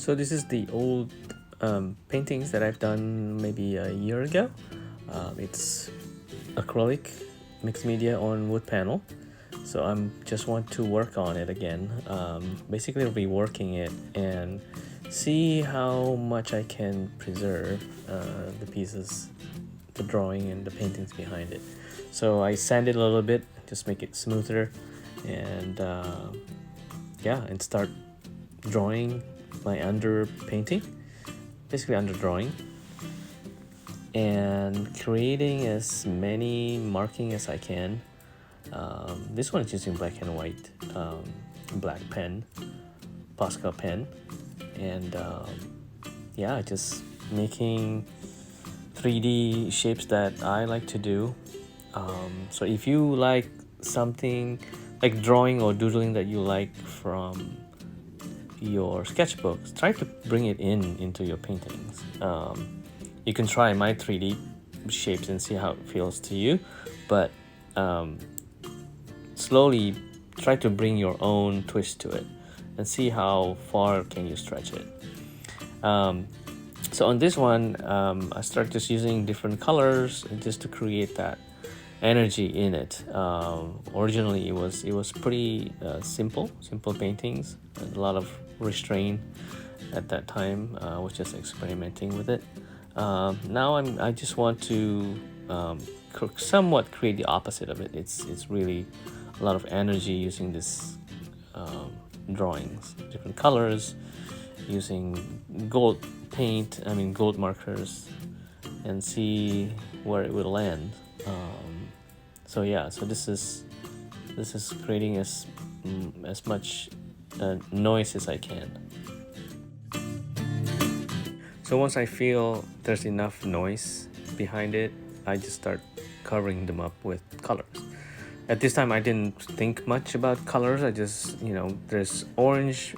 So this is the old paintings that I've done maybe a year ago. It's acrylic mixed media on wood panel. So I'm just want to work on it again, basically reworking it and see how much I can preserve the pieces, the drawing and the paintings behind it. So I sand it a little bit, just make it smoother, and and start drawing my underpainting, basically under drawing, and creating as many marking as I can. This one is using black and white, black pen, Posca pen, and just making 3D shapes that I like to do. So if you like something like drawing or doodling that you like from your sketchbooks, try to bring it into your paintings. You can try my 3D shapes and see how it feels to you, but slowly try to bring your own twist to it and see how far can you stretch it. So on this one, I started just using different colors just to create that energy in it. Originally it was pretty simple paintings, a lot of restraint at that time. I was just experimenting with it. Now I just want to somewhat create the opposite of it. It's really a lot of energy using this drawings, different colors, using gold markers, and see where it will land. So this is creating as much noise as I can. So once I feel there's enough noise behind it, I just start covering them up with colors. At this time I didn't think much about colors. I just, there's orange,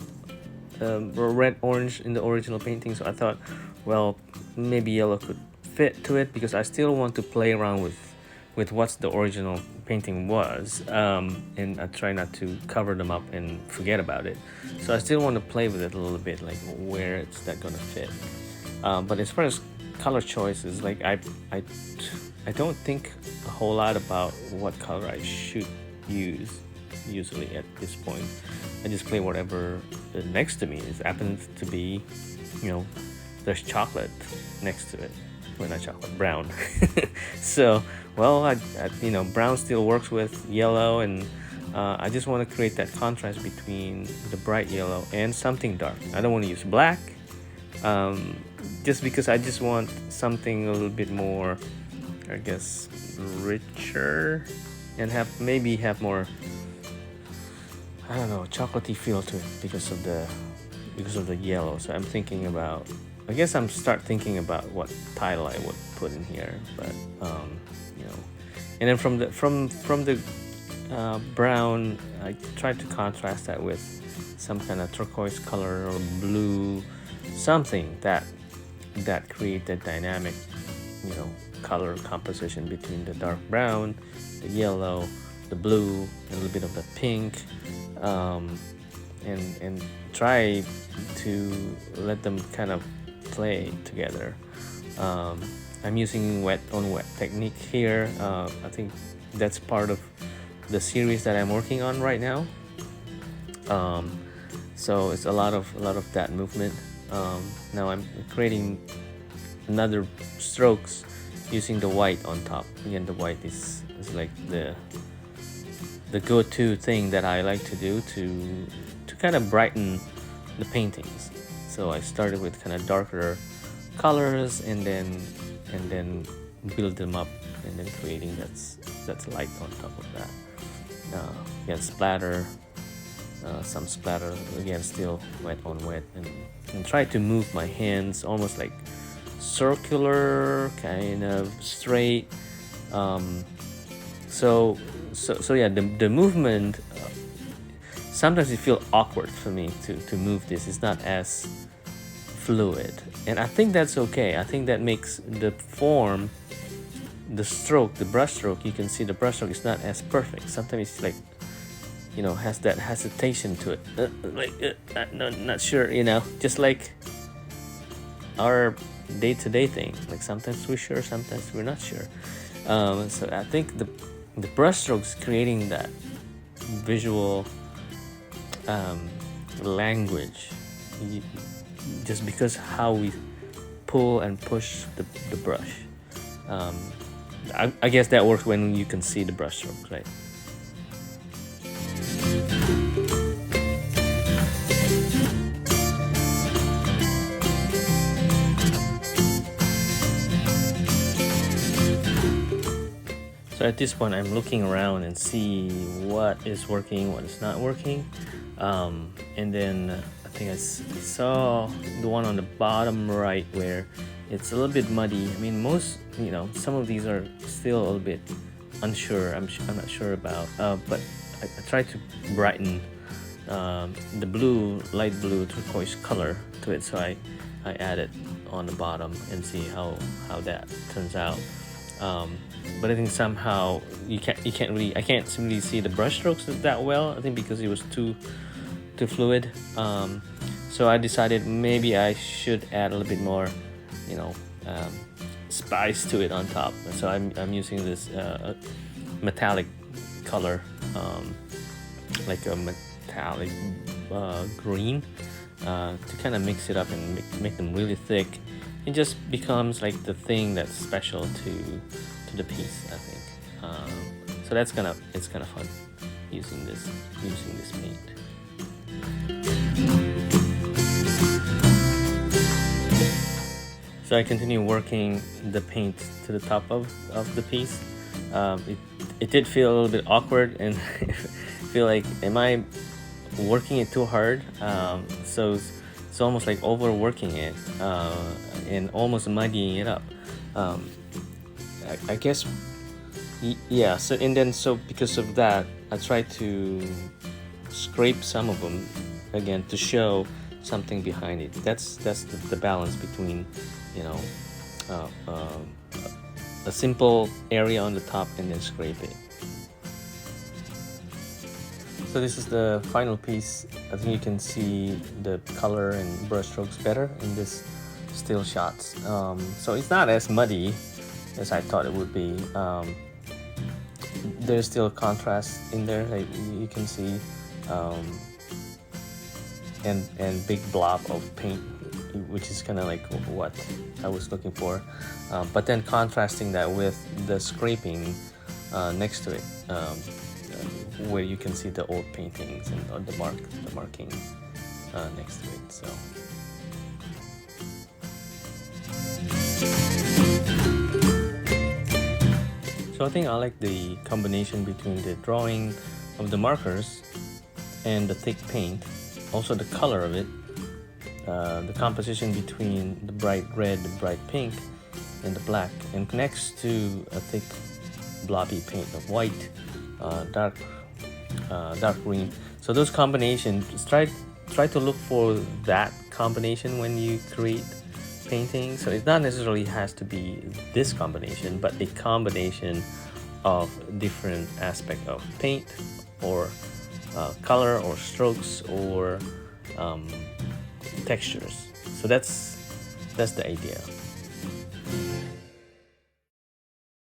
red orange in the original painting, so I thought, well, maybe yellow could fit to it, because I still want to play around with what the original painting was, and I try not to cover them up and forget about it. So I still want to play with it a little bit, like where is that gonna fit. But as far as color choices, like I don't think a whole lot about what color I should use usually at this point. I just play whatever next to me. It happens to be, there's chocolate next to it. Well, not chocolate, brown. So, well, brown still works with yellow, and I just want to create that contrast between the bright yellow and something dark. I don't want to use black, just because I just want something a little bit more, I guess, richer, and have more, I don't know, chocolatey feel to it because of the yellow. So I'm thinking about, I'm start thinking about what title I would put in here, but and then from the brown, I tried to contrast that with some kind of turquoise color or blue, something that create that dynamic, color composition between the dark brown, the yellow, the blue, and a little bit of the pink, and try to let them kind of play together. I'm using wet on wet technique here. I think that's part of the series that I'm working on right now. So it's a lot of that movement. Now I'm creating another strokes using the white on top. Again, the white is like the go-to thing that I like to do to kind of brighten the paintings. So I started with kind of darker colors, and then build them up, and then creating that's light on top of that. Again, splatter, some splatter, again still wet on wet, and try to move my hands almost like circular, kind of straight. So the movement, sometimes it feels awkward for me to move this. It's not as fluid, and I think that's okay. I think that makes the form, the stroke, the brush stroke, you can see the brush stroke is not as perfect. Sometimes it's like has that hesitation to it, not sure, just like our day-to-day thing. Like sometimes we're sure, sometimes we're not sure. So I think the brushstrokes creating that visual language, just because how we pull and push the brush. I guess that works when you can see the brushstrokes, right? So at this point, I'm looking around and see what is working, what is not working. And then I think I saw the one on the bottom right where it's a little bit muddy. I mean, some of these are still a little bit unsure. I'm not sure about, but I tried to brighten the light blue turquoise color to it. So I added on the bottom and see how that turns out. But I think somehow I can't really see the brush strokes that well. I think because it was too fluid. So I decided maybe I should add a little bit more, spice to it on top. So I'm using this metallic color, like a metallic green, to kind of mix it up and make them really thick. It just becomes like the thing that's special to the piece, I think. So it's kind of fun using this paint. So I continue working the paint to the top of the piece. It did feel a little bit awkward and feel like, am I working it too hard? So it's almost like overworking it and almost muddying it up. I guess, yeah. So because of that, I tried to scrape some of them again to show something behind it. That's the balance between, a simple area on the top and then scrape it. So this is the final piece. I think you can see the color and brush strokes better in this still shots. So it's not as muddy as I thought it would be. There's still contrast in there, like you can see, and big blob of paint, which is kind of like what I was looking for. But then contrasting that with the scraping next to it, where you can see the old paintings and the marking next to it. So I think I like the combination between the drawing of the markers and the thick paint, also the color of it, the composition between the bright red, the bright pink, and the black, and next to a thick blobby paint of white, dark green. So those combinations, try to look for that combination when you create painting. So it not necessarily has to be this combination, but a combination of different aspect of paint or color or strokes or textures. So that's the idea.